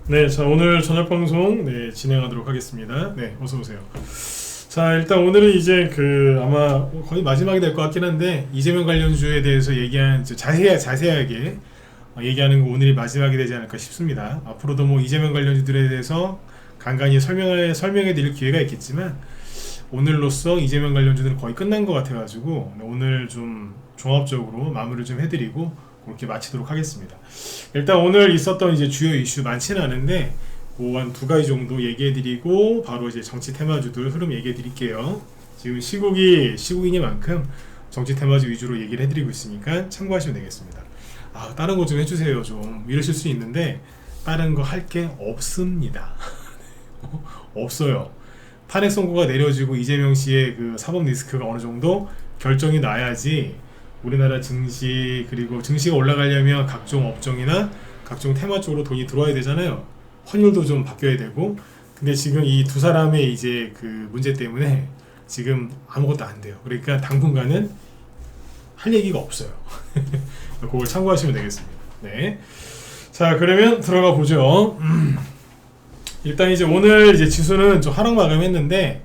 네, 자 오늘 저녁 방송 진행하도록 하겠습니다. 네, 어서 오세요. 자, 일단 오늘은 이제 아마 거의 마지막이 될 것 같긴 한데 이재명 관련주에 대해서 얘기한 자세하게 얘기하는 거 오늘이 마지막이 되지 않을까 싶습니다. 앞으로도 뭐 이재명 관련주들에 대해서 간간히 설명해 드릴 기회가 있겠지만 오늘로써 이재명 관련주들은 거의 끝난 것 같아가지고 오늘 좀 종합적으로 마무리를 좀 해드리고 그렇게 마치도록 하겠습니다. 일단 오늘 있었던 이제 주요 이슈 많지는 않은데 한 두 가지 정도 얘기해드리고 바로 이제 정치 테마주들 흐름 얘기해드릴게요. 지금 시국이니만큼 정치 테마주 위주로 얘기를 해드리고 있으니까 참고하시면 되겠습니다. 다른 거 좀 해주세요. 좀 이러실 수 있는데 다른 거 할 게 없습니다. 없어요. 탄핵 선고가 내려지고 이재명 씨의 그 사법 리스크가 어느 정도 결정이 나야지 우리나라 증시 그리고 증시가 올라가려면 각종 업종이나 각종 테마 쪽으로 돈이 들어와야 되잖아요. 환율도 좀 바뀌어야 되고. 근데 지금 이 두 사람의 이제 그 문제 때문에 지금 아무것도 안 돼요. 그러니까 당분간은 할 얘기가 없어요. 그걸 참고하시면 되겠습니다. 네. 자, 그러면 들어가 보죠. 일단 이제 오늘 이제 지수는 좀 하락 마감했는데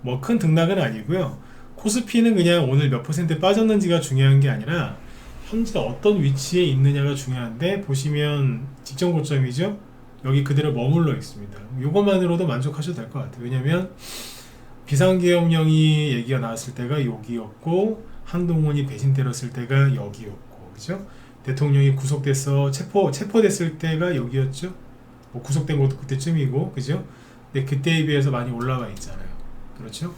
뭐 큰 등락은 아니고요. 코스피는 그냥 오늘 몇 퍼센트 빠졌는지가 중요한 게 아니라 현재 어떤 위치에 있느냐가 중요한데 보시면 직전 고점이죠. 여기 그대로 머물러 있습니다. 이것만으로도 만족하셔도 될 것 같아요. 왜냐면 비상계엄령이 얘기가 나왔을 때가 여기였고 한동훈이 배신 때렸을 때가 여기였고, 그죠? 대통령이 구속돼서 체포됐을 때가 여기였죠. 뭐 구속된 것도 그때쯤이고, 그죠? 근데 그때에 비해서 많이 올라가 있잖아요. 그렇죠?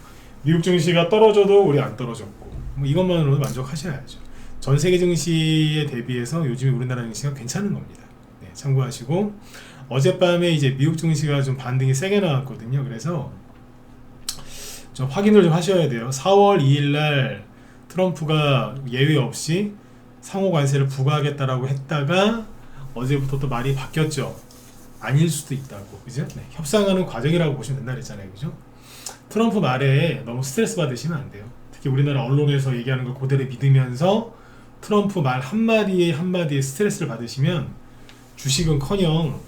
미국 증시가 떨어져도 우리 안 떨어졌고, 뭐 이것만으로도 만족하셔야죠. 전 세계 증시에 대비해서 요즘에 우리나라 증시가 괜찮은 겁니다. 네, 참고하시고 어젯밤에 이제 미국 증시가 좀 반등이 세게 나왔거든요. 그래서 좀 확인을 좀 하셔야 돼요. 4월 2일 날 트럼프가 예외 없이 상호 관세를 부과하겠다라고 했다가 어제부터 또 말이 바뀌었죠. 아닐 수도 있다고, 그죠? 네, 협상하는 과정이라고 보시면 된다 그랬잖아요, 그죠? 트럼프 말에 너무 스트레스 받으시면 안 돼요. 특히 우리나라 언론에서 얘기하는 걸 그대로 믿으면서 트럼프 말 한마디에 한마디에 스트레스를 받으시면 주식은커녕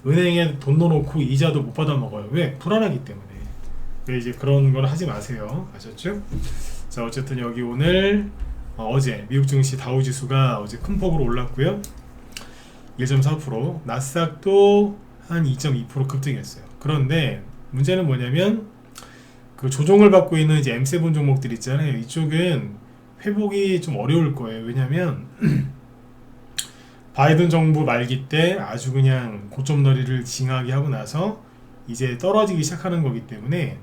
은행에 돈 넣어놓고 이자도 못 받아 먹어요. 왜? 불안하기 때문에. 이제 그런 걸 하지 마세요. 아셨죠? 자, 어쨌든 여기 오늘 어제 미국 증시 다우지수가 어제 큰 폭으로 올랐고요. 1.4%, 나스닥도 한 2.2% 급등했어요. 그런데 문제는 뭐냐면 그 조정을 받고 있는 이제 M7 종목들 있잖아요. 이쪽은 회복이 좀 어려울 거예요. 왜냐면 바이든 정부 말기 때 아주 그냥 고점너리를 징하게 하고 나서 이제 떨어지기 시작하는 거기 때문에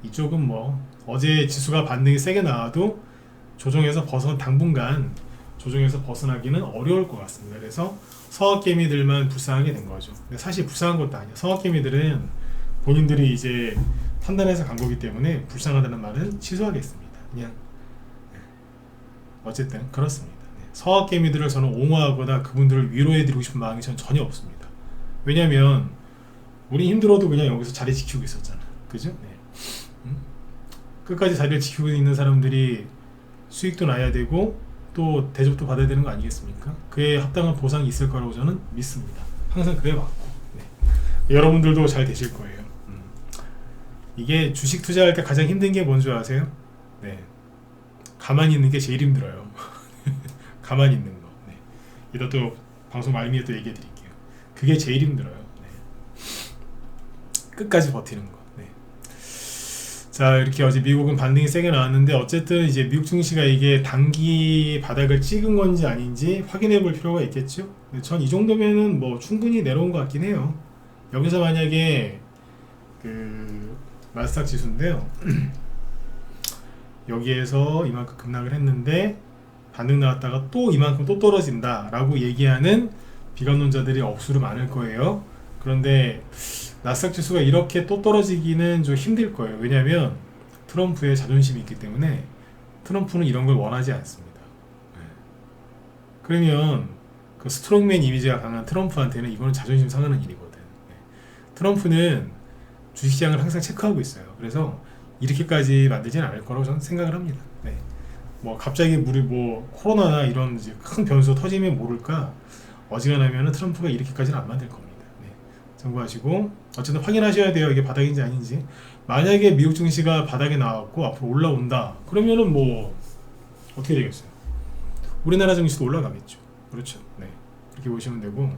이쪽은 뭐 어제 지수가 반등이 세게 나와도 당분간 조정에서 벗어나기는 어려울 것 같습니다. 그래서 서학개미들만 불쌍하게 된 거죠. 근데 사실 불쌍한 것도 아니에요. 서학개미들은 본인들이 이제 판단해서 간 거기 때문에 불쌍하다는 말은 취소하겠습니다. 그냥 어쨌든 그렇습니다. 서학개미들을 저는 옹호하거나 그분들을 위로해드리고 싶은 마음이 저는 전혀 없습니다. 왜냐면 우리 힘들어도 그냥 여기서 자리 지키고 있었잖아. 그죠? 네. 끝까지 자리를 지키고 있는 사람들이 수익도 나야 되고 또 대접도 받아야 되는 거 아니겠습니까? 그에 합당한 보상이 있을 거라고 저는 믿습니다. 항상 그래 왔고. 네. 여러분들도 잘 되실 거예요. 이게 주식 투자할 때 가장 힘든 게 뭔지 아세요? 네. 가만히 있는 게 제일 힘들어요. 가만히 있는 거. 네. 이따 또 방송 말미에 또 얘기해 드릴게요. 그게 제일 힘들어요. 네. 끝까지 버티는 거. 네. 자, 이렇게 어제 미국은 반등이 세게 나왔는데 어쨌든 이제 미국 증시가 이게 단기 바닥을 찍은 건지 아닌지 확인해 볼 필요가 있겠죠. 전 이 정도면은 뭐 충분히 내려온 것 같긴 해요. 여기서 만약에 나스닥 지수인데요. 여기에서 이만큼 급락을 했는데 반등 나왔다가 또 이만큼 또 떨어진다 라고 얘기하는 비관론자들이 억수로 많을 거예요. 그런데 나스닥 지수가 이렇게 또 떨어지기는 좀 힘들 거예요. 왜냐하면 트럼프의 자존심이 있기 때문에 트럼프는 이런 걸 원하지 않습니다. 그러면 그 스트롱맨 이미지가 강한 트럼프한테는 이거는 자존심 상하는 일이거든. 트럼프는 주식시장을 항상 체크하고 있어요. 그래서 이렇게까지 만들지는 않을 거라고 저는 생각을 합니다. 네. 뭐 갑자기 우리 뭐 코로나나 이런 이제 큰 변수 터지면 모를까 어지간하면 트럼프가 이렇게까지는 안 만들 겁니다. 네. 참고하시고 어쨌든 확인하셔야 돼요. 이게 바닥인지 아닌지. 만약에 미국 증시가 바닥에 나왔고 앞으로 올라온다. 그러면은 뭐 어떻게 되겠어요? 우리나라 증시도 올라가겠죠. 그렇죠. 네. 그렇게 보시면 되고.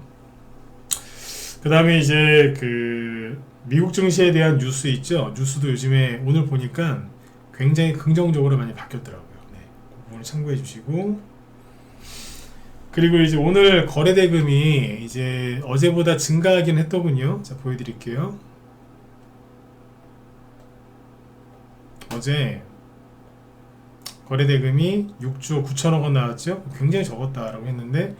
그 다음에 이제 그 미국 증시에 대한 뉴스 있죠. 뉴스도 요즘에 오늘 보니까 굉장히 긍정적으로 많이 바뀌었더라고요. 네. 그 부분을 참고해 주시고. 그리고 이제 오늘 거래 대금이 이제 어제보다 증가하긴 했더군요. 자, 보여드릴게요. 어제 거래 대금이 6조 9천억 원 나왔죠. 굉장히 적었다라고 했는데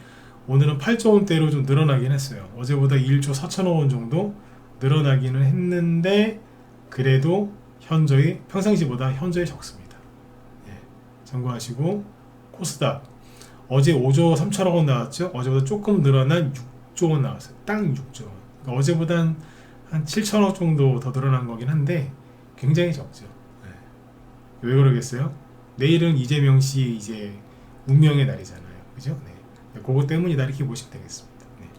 오늘은 8조 원대로 좀 늘어나긴 했어요. 어제보다 1조 4천억 원 정도 늘어나기는 했는데 그래도 현저히 평상시보다 현저히 적습니다. 예, 참고하시고 코스닥 어제 5조 3천억 원 나왔죠. 어제보다 조금 늘어난 6조 원 나왔어요. 딱 6조 원. 그러니까 어제보단 한 7천억 정도 더 늘어난 거긴 한데 굉장히 적죠. 예. 왜 그러겠어요? 내일은 이재명 씨 이제 운명의 날이잖아요. 그죠? 네. 그거 때문이다 이렇게 보시면 되겠습니다. 네.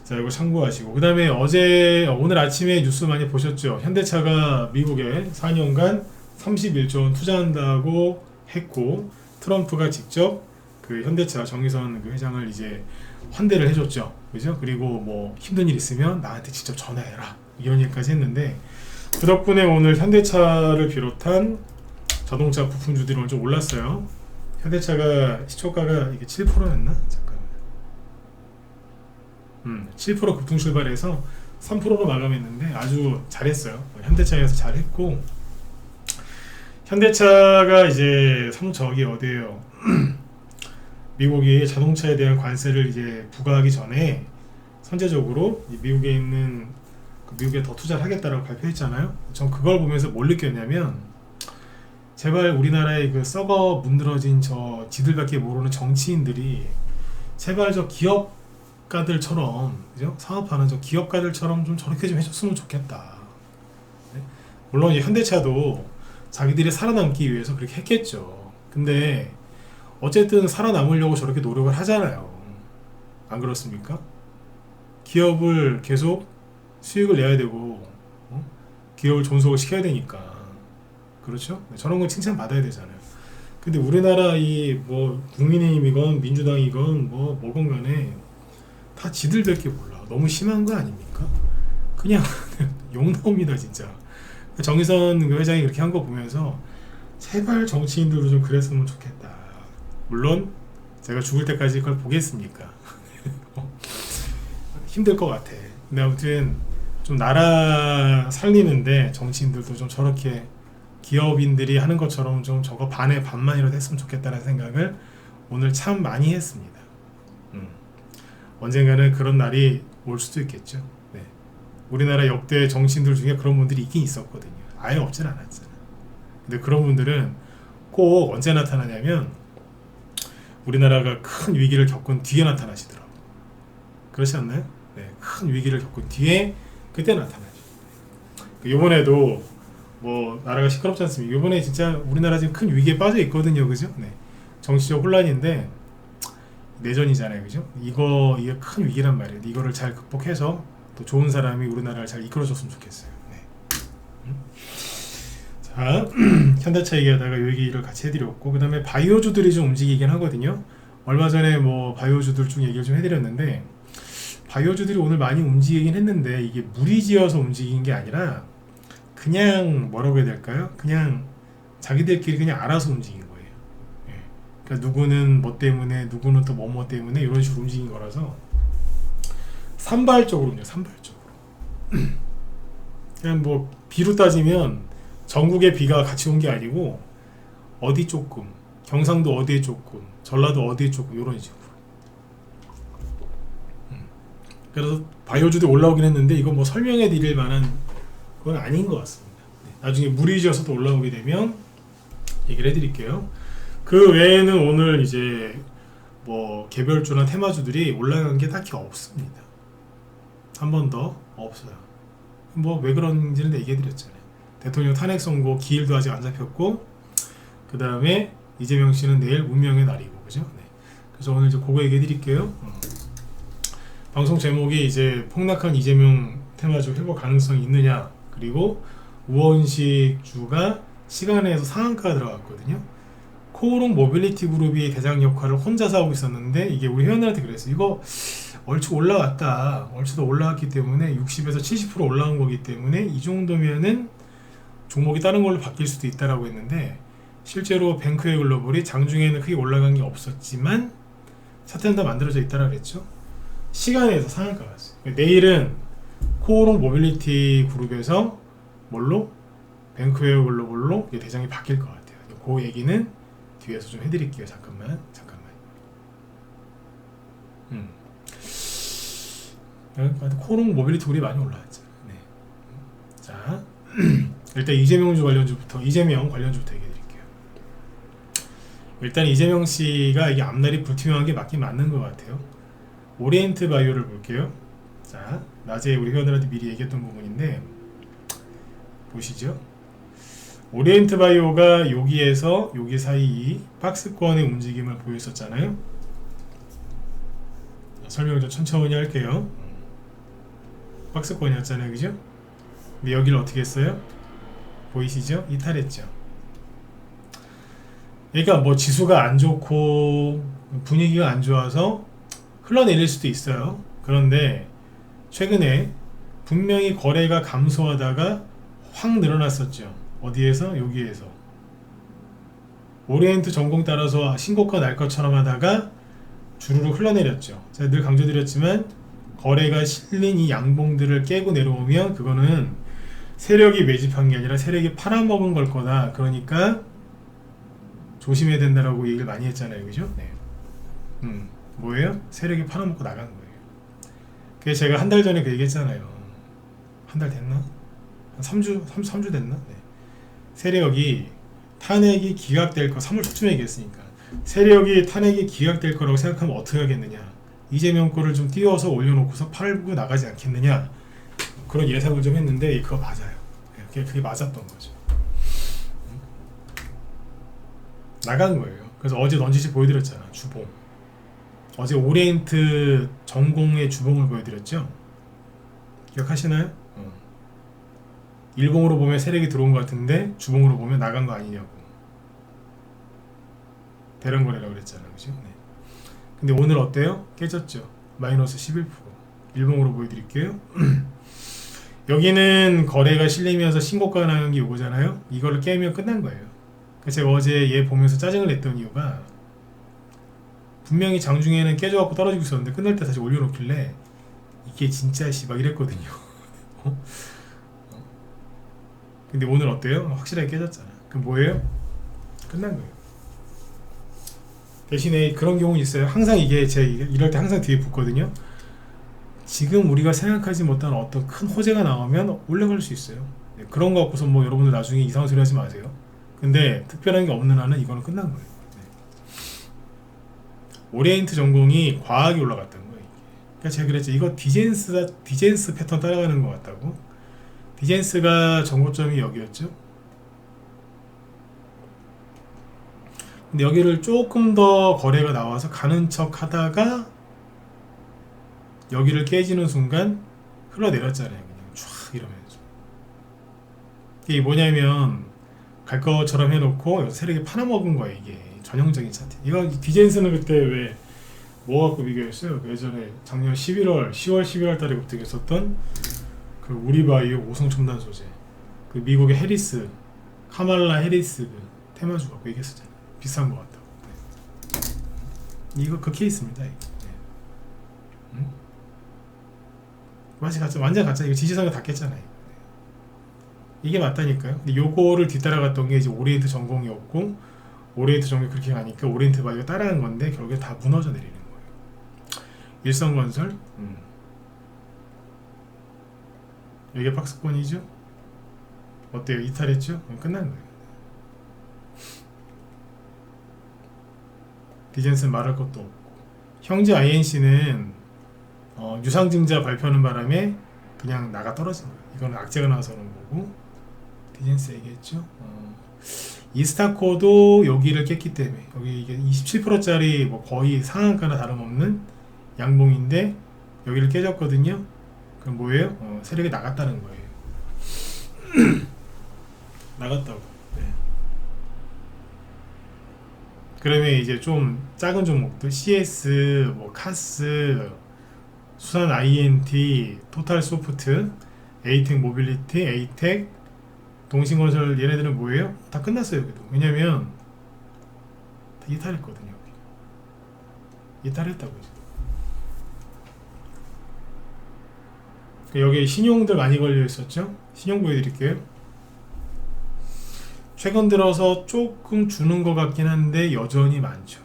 자, 이거 참고하시고 그 다음에 오늘 아침에 뉴스 많이 보셨죠? 현대차가 미국에 4년간 31조 원 투자한다고 했고 트럼프가 직접 그 현대차 정의선 그 회장을 이제 환대를 해줬죠. 그죠? 그리고 뭐 힘든 일 있으면 나한테 직접 전화해라 이런 얘기까지 했는데 그 덕분에 오늘 현대차를 비롯한 자동차 부품주들이 오늘 좀 올랐어요. 현대차가 시초가가 이게 7%였나? 잠깐만. 7% 급등 출발해서 3%로 마감했는데 아주 잘했어요. 현대차에서 잘했고 현대차가 이제 저기 어디에요? 미국이 자동차에 대한 관세를 이제 부과하기 전에 선제적으로 미국에 있는 미국에 더 투자를 하겠다라고 발표했잖아요. 전 그걸 보면서 뭘 느꼈냐면 제발 우리나라의 그 썩어 문드러진 저 지들밖에 모르는 정치인들이 제발 저 기업가들처럼 그죠? 사업하는 저 기업가들처럼 좀 저렇게 좀 해줬으면 좋겠다. 네? 물론 이 현대차도 자기들이 살아남기 위해서 그렇게 했겠죠. 근데 어쨌든 살아남으려고 저렇게 노력을 하잖아요. 안 그렇습니까? 기업을 계속 수익을 내야 되고 기업을 존속을 시켜야 되니까 그렇죠? 저런 건 칭찬받아야 되잖아요. 근데 우리나라 이 뭐 국민의힘이건 민주당이건 뭐건 간에 다 지들밖에 몰라. 너무 심한 거 아닙니까? 그냥 욕 나옵니다 진짜. 정의선 회장이 그렇게 한 거 보면서 제발 정치인들도 좀 그랬으면 좋겠다. 물론 제가 죽을 때까지 그걸 보겠습니까? 힘들 것 같아. 근데 아무튼 좀 나라 살리는데 정치인들도 좀 저렇게 기업인들이 하는 것처럼 좀 저거 반에 반만이라도 했으면 좋겠다는 생각을 오늘 참 많이 했습니다. 언젠가는 그런 날이 올 수도 있겠죠. 네. 우리나라 역대 정치인들 중에 그런 분들이 있긴 있었거든요. 아예 없진 않았잖아. 근데 그런 분들은 꼭 언제 나타나냐면 우리나라가 큰 위기를 겪은 뒤에 나타나시더라고요. 그렇지 않나요? 네. 큰 위기를 겪은 뒤에 그때 나타나죠. 이번에도 뭐 나라가 시끄럽지 않습니까? 이번에 진짜 우리나라 지금 큰 위기에 빠져 있거든요, 그죠? 네. 정치적 혼란인데 내전이잖아요, 그죠? 이게 큰 위기란 말이에요. 이거를 잘 극복해서 또 좋은 사람이 우리나라를 잘 이끌어줬으면 좋겠어요. 네. 자, 현대차 얘기하다가 이 얘기를 같이 해드렸고, 그 다음에 바이오주들이 좀 움직이긴 하거든요. 얼마 전에 뭐 바이오주들 중 얘기를 좀 해드렸는데, 바이오주들이 오늘 많이 움직이긴 했는데 이게 무리지어서 움직인 게 아니라 그냥 뭐라고 해야 될까요? 그냥 자기들끼리 그냥 알아서 움직인 거예요. 예. 그러니까 누구는 뭐 때문에 누구는 또 뭐 때문에 이런 식으로 움직인 거라서 산발적으로요. 산발적으로. 그냥 뭐 비로 따지면 전국의 비가 같이 온 게 아니고 어디 조금, 경상도 어디에 조금, 전라도 어디에 조금 이런 식으로. 그래서 바이오주도 올라오긴 했는데 이거 뭐 설명해 드릴 만한 그건 아닌 것 같습니다. 나중에 무리지어서 또 올라오게 되면 얘기를 해드릴게요. 그 외에는 오늘 이제 뭐 개별주나 테마주들이 올라간 게 딱히 없습니다. 한 번 더 없어요. 뭐 왜 그런지는 얘기해드렸잖아요. 대통령 탄핵 선고 기일도 아직 안 잡혔고 그 다음에 이재명 씨는 내일 운명의 날이고 그죠? 네. 그래서 오늘 이제 그거 얘기해드릴게요. 방송 제목이 이제 폭락한 이재명 테마주 회복 가능성이 있느냐, 그리고 우원식 주가 시간에서 상한가가 들어갔거든요. 코오롱 모빌리티 그룹이 대장 역할을 혼자서 하고 있었는데, 이게 우리 회원들한테 그랬어요. 이거 얼추 올라왔다. 얼추도 올라왔기 때문에 60에서 70% 올라온 거기 때문에 이 정도면은 종목이 다른 걸로 바뀔 수도 있다라고 했는데, 실제로 뱅크웨어 글로벌이 장중에는 크게 올라간 게 없었지만 사태는 다 만들어져 있다라고 그랬죠. 시간에서 상한가가 왔어요. 내일은 코오롱 모빌리티 그룹에서 뭘로? 뱅크웨어 글로벌로 대장이 바뀔 것 같아요. 그 얘기는 뒤에서 좀 해드릴게요. 잠깐만. 코오롱 모빌리티 그룹이 많이 올라왔죠. 네. 자, 일단 이재명 관련주부터 얘기해드릴게요. 일단 이재명 씨가 이게 앞날이 불투명한 게 맞긴 맞는 것 같아요. 오리엔트 바이오를 볼게요. 자, 낮에 우리 회원들한테 미리 얘기했던 부분인데 보시죠. 오리엔트 바이오가 여기에서 여기 사이 박스권의 움직임을 보였었잖아요. 설명을 좀 천천히 할게요. 박스권이었잖아요, 그죠? 근데 여기를 어떻게 했어요? 보이시죠? 이탈했죠. 그러니까 뭐 지수가 안 좋고 분위기가 안 좋아서 흘러내릴 수도 있어요. 그런데 최근에 분명히 거래가 감소하다가 확 늘어났었죠. 어디에서? 여기에서. 오리엔트 전공 따라서 신고가 날 것처럼 하다가 주르륵 흘러내렸죠. 제가 늘 강조드렸지만 거래가 실린 이 양봉들을 깨고 내려오면 그거는 세력이 매집한 게 아니라 세력이 팔아먹은 걸 거다. 그러니까 조심해야 된다라고 얘기를 많이 했잖아요. 그죠? 네. 뭐예요? 세력이 팔아먹고 나간 거예요. 그래서 제가 한 달 전에 그 얘기했잖아요. 한 달 됐나? 한 3주 됐나? 네. 세력이 탄핵이 기각될 거 3월 초쯤에 얘기했으니까 세력이 탄핵이 기각될 거라고 생각하면 어떻게 하겠느냐. 이재명 거를 좀 띄워서 올려놓고서 팔고 나가지 않겠느냐. 그런 예상을 좀 했는데 그거 맞아요. 그게 맞았던 거죠. 나간 거예요. 그래서 어제 넌지시 보여드렸잖아. 주봉. 어제 오리엔트 전공의 주봉을 보여드렸죠. 기억하시나요? 일봉으로 보면 세력이 들어온 것 같은데 주봉으로 보면 나간 거 아니냐고. 대량 거래라고 그랬잖아. 그죠? 네. 근데 오늘 어때요? 깨졌죠. 마이너스 11%. 일봉으로 보여드릴게요. 여기는 거래가 실리면서 신고가가 나는 게 이거잖아요. 이거를 깨면 끝난 거예요. 그래서 제가 어제 얘 보면서 짜증을 냈던 이유가 분명히 장중에는 깨져갖고 떨어지고 있었는데 끝날 때 다시 올려놓길래 이게 진짜 씨막 이랬거든요. 근데 오늘 어때요? 확실하게 깨졌잖아. 그럼 뭐예요? 끝난 거예요. 대신에 그런 경우는 있어요. 항상 이게 제가 이럴 때 항상 뒤에 붙거든요. 지금 우리가 생각하지 못한 어떤 큰 호재가 나오면 올라갈 수 있어요. 네, 그런 거 갖고서 뭐 여러분들 나중에 이상한 소리 하지 마세요. 근데 특별한 게 없는 한은 이거는 끝난 거예요. 네. 오리엔트 전공이 과하게 올라갔던 거예요. 그러니까 제가 그랬죠. 이거 디젠스 패턴 따라가는 것 같다고. 디젠스가 전고점이 여기였죠. 근데 여기를 조금 더 거래가 나와서 가는 척 하다가 여기를 깨지는 순간 흘러내렸잖아요. 그냥 쫙 이러면서. 이게 뭐냐면 갈 것처럼 해놓고 여기서 세력이 팔아먹은 거예요. 이게 전형적인 차트. 이거 디젠스는 그때 왜 뭐 갖고 비교했어요? 그 예전에 작년 10월 11월 달에 급등했었던 그 우리바이오 오성첨단 소재, 그 미국의 해리스, 카말라 해리스 그 테마주 갖고 얘기했었잖아요. 비싼 것 같다고. 네. 이거 그 케이스입니다. 이거. 네. 맛이 가짜, 완전 가짜. 이거 지지선을 다 깼잖아요. 네. 이게 맞다니까요. 근데 요거를 뒤따라갔던 게 이제 오리엔트 전공이었고, 오리엔트 전공이 그렇게 가니까 오리엔트 바이오가 따라한 건데 결국에 다 무너져 내리는 거예요. 일성건설, 이게 박스권이죠. 어때요? 이탈했죠? 끝난 거예요. 디젠스는 말할 것도 없고, 형제 INC는 유상증자 발표하는 바람에 그냥 나가 떨어진 거예요. 이거는 악재가 나와서 그런 거고. 디젠스 얘기했죠. 이스타코도 여기를 깼기 때문에 여기 이게 27%짜리 뭐 거의 상한가나 다름없는 양봉인데 여기를 깨졌거든요. 그럼 뭐예요? 세력이 나갔다는 거예요. 나갔다고. 네. 그러면 이제 좀 작은 종목들 CS, 뭐 카스, 수산 INT, 토탈소프트, 에이텍 모빌리티, 에이텍, 동신건설 얘네들은 뭐예요? 다 끝났어요. 여기도. 왜냐면 다 이탈했거든요. 이탈했다고 이제. 여기 신용들 많이 걸려 있었죠? 신용 보여드릴게요. 최근 들어서 조금 주는 것 같긴 한데 여전히 많죠.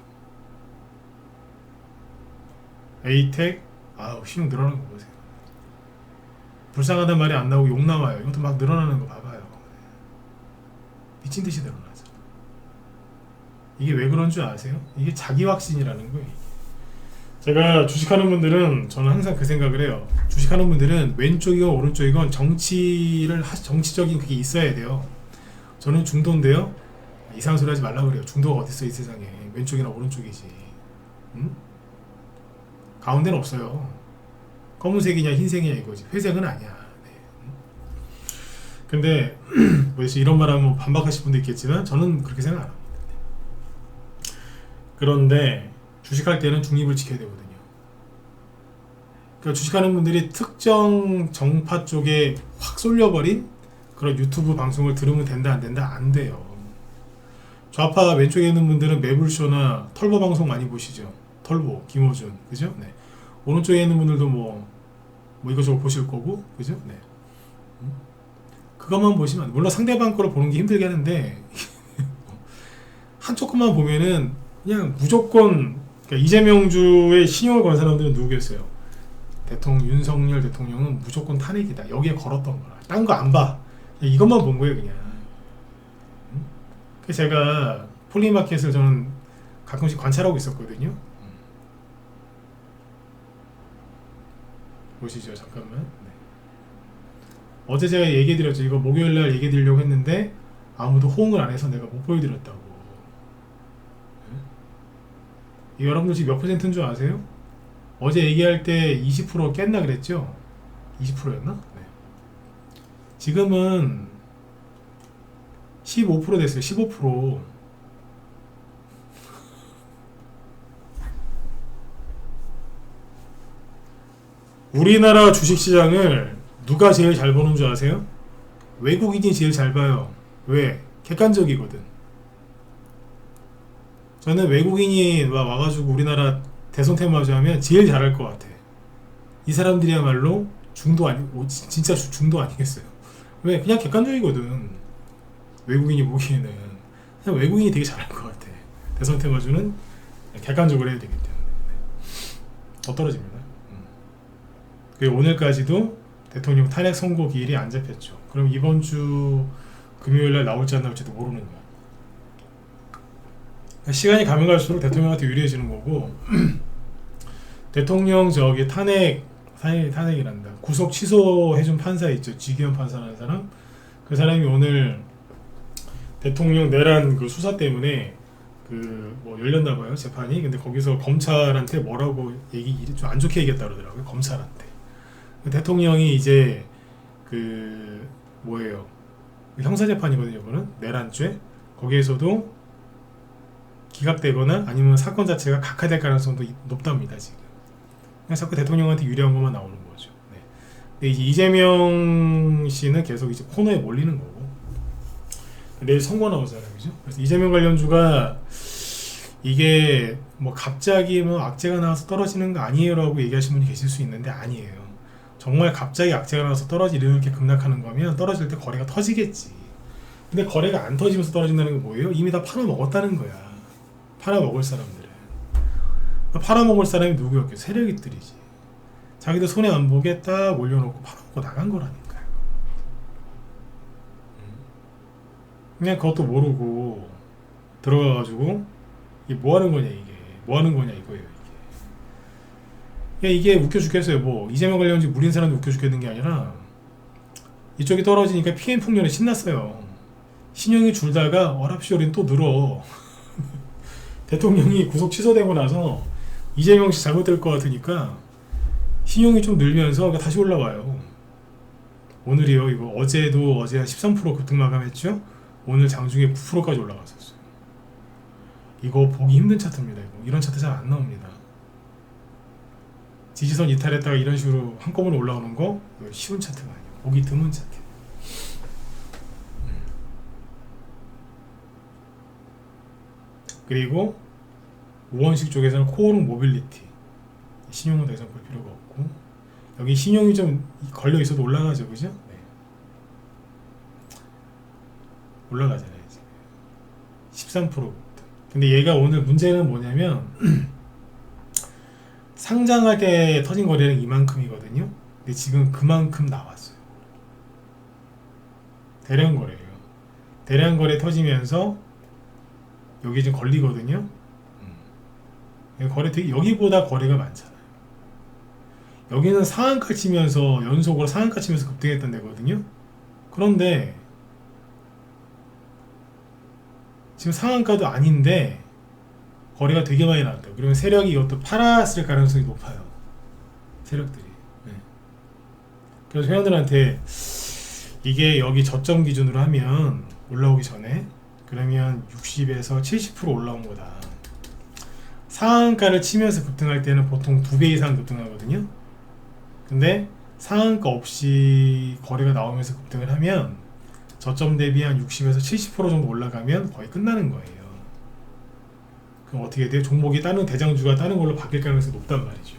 에이텍, 신용 늘어나는 거 보세요. 불쌍하단 말이 안 나오고 욕 나와요. 이것도 막 늘어나는 거 봐봐요. 미친듯이 늘어나죠. 이게 왜 그런 줄 아세요? 이게 자기 확신이라는 거예요. 제가 주식하는 분들은 저는 항상 그 생각을 해요. 주식하는 분들은 왼쪽이건 오른쪽이건 정치적인 그게 있어야 돼요. 저는 중도인데요. 이상한 소리 하지 말라고 그래요. 중도가 어딨어 이 세상에. 왼쪽이나 오른쪽이지. 응? 가운데는 없어요. 검은색이냐 흰색이냐 이거지. 회색은 아니야. 네. 근데 뭐 이런 말 하면 반박하실 분도 있겠지만 저는 그렇게 생각 안 합니다. 그런데 주식할 때는 중립을 지켜야 되거든요. 그러니까 주식하는 분들이 특정 정파 쪽에 확 쏠려버린 그런 유튜브 방송을 들으면 된다 안 된다? 안 돼요. 좌파 왼쪽에 있는 분들은 매불쇼나 털보 방송 많이 보시죠. 털보, 김호준, 그죠? 네. 오른쪽에 있는 분들도 뭐 이것저것 보실 거고, 그죠? 네. 그것만 보시면, 물론 상대방 거를 보는 게 힘들게 하는데 한쪽 것만 보면은 그냥 무조건, 그러니까 이재명주의 신용을 건 사람들은 누구겠어요? 윤석열 대통령은 무조건 탄핵이다. 여기에 걸었던 거라. 딴 거 안 봐. 이것만 본 거예요, 그냥. 그래서 제가 폴리마켓을 저는 가끔씩 관찰하고 있었거든요. 보시죠, 잠깐만. 네. 어제 제가 얘기해드렸죠. 이거 목요일날 얘기해드리려고 했는데 아무도 호응을 안 해서 내가 못 보여드렸다고. 네? 여러분들 지금 몇 %인 줄 아세요? 어제 얘기할 때 20% 깼나 그랬죠? 20%였나? 네. 지금은 15% 됐어요. 15%. 우리나라 주식시장을 누가 제일 잘 보는 줄 아세요? 외국인이 제일 잘 봐요. 왜? 객관적이거든. 저는 외국인이 와가지고 우리나라 대선 테마주 하면 제일 잘할 것 같아. 이 사람들이야말로 중도 진짜 중도 아니겠어요? 왜? 그냥 객관적이거든. 외국인이 보기에는 그냥 외국인이 되게 잘할 것 같아. 대선 테마주는 객관적으로 해야 되기 때문에 더 떨어집니다. 그리고 오늘까지도 대통령 탄핵 선고 기일이 안 잡혔죠. 그럼 이번 주 금요일날 나올지 안 나올지도 모르는 거야. 시간이 가면 갈수록 대통령한테 유리해지는 거고 대통령 탄핵이란다. 구속 취소해준 판사 있죠. 지기현 판사라는 사람. 그 사람이 오늘 대통령 내란 그 수사 때문에 뭐 열렸나봐요, 재판이. 근데 거기서 검찰한테 뭐라고 좀 안 좋게 얘기했다 그러더라고요, 검찰한테. 대통령이 이제 형사재판이거든요, 이거는. 내란죄. 거기에서도 기각되거나 아니면 사건 자체가 각하될 가능성도 높답니다, 지금. 그냥 자꾸 대통령한테 유리한 것만 나오는 거죠. 네. 근데 이제 이재명 씨는 계속 이제 코너에 몰리는 거고. 내일 선거 나오잖아요, 그죠? 그래서 이재명 관련주가 이게 뭐 갑자기 악재가 나와서 떨어지는 거 아니에요라고 얘기하시는 분이 계실 수 있는데 아니에요. 정말 갑자기 악재가 나와서 이렇게 급락하는 거면 떨어질 때 거래가 터지겠지. 근데 거래가 안 터지면서 떨어진다는 건 뭐예요? 이미 다 팔아먹었다는 거야. 팔아먹을 사람들은. 팔아먹을 사람이 누구였겠어요? 세력이들이지. 자기들 손해 안 보게 딱 올려놓고 팔아먹고 나간 거라니까요. 그냥 그것도 모르고 들어가가지고 이게 뭐하는 거냐, 이게 뭐하는 거냐 이거예요. 이게 웃겨 죽겠어요. 뭐 이재명 관련주 물린 사람도 웃겨 죽겠는 게 아니라 이쪽이 떨어지니까 PM 풍년에 신났어요. 신용이 줄다가 어랍쇼린 또 늘어. 대통령이 구속 취소되고 나서 이재명 씨 잘못될 것 같으니까 신용이 좀 늘면서 다시 올라와요. 오늘이요. 이거 어제도 어제 한 13% 급등 마감했죠. 오늘 장중에 9%까지 올라갔었어요. 이거 보기 힘든 차트입니다. 이런 차트 잘 안 나옵니다. 지지선 이탈했다가 이런 식으로 한꺼번에 올라오는 거 쉬운 차트가 아니에요. 보기 드문 차트. 그리고 우원식 쪽에서는 코오롱 모빌리티 신용은 더 이상 볼 필요가 없고, 여기 신용이 좀 걸려 있어도 올라가죠, 그죠? 네. 올라가잖아요. 지금 13%. 근데 얘가 오늘 문제는 뭐냐면 상장할 때 터진 거래는 이만큼이거든요. 근데 지금 그만큼 나왔어요. 대량 거래예요. 대량 거래 터지면서 여기 좀 걸리거든요. 거래 되게 여기보다 거래가 많잖아요. 여기는 상한가 치면서 연속으로 상한가 치면서 급등했던 데거든요. 그런데 지금 상한가도 아닌데 거래가 되게 많이 나왔대요. 그러면 세력이 이것도 팔았을 가능성이 높아요. 세력들이. 네. 그래서 회원들한테 이게 여기 저점 기준으로 하면 올라오기 전에 그러면 60에서 70% 올라온 거다. 상한가를 치면서 급등할 때는 보통 2배 이상 급등하거든요. 근데 상한가 없이 거래가 나오면서 급등을 하면 저점 대비 한 60에서 70% 정도 올라가면 거의 끝나는 거예요. 그럼 어떻게 돼요? 종목이 다른 대장주가 다른 걸로 바뀔 가능성이 높단 말이죠.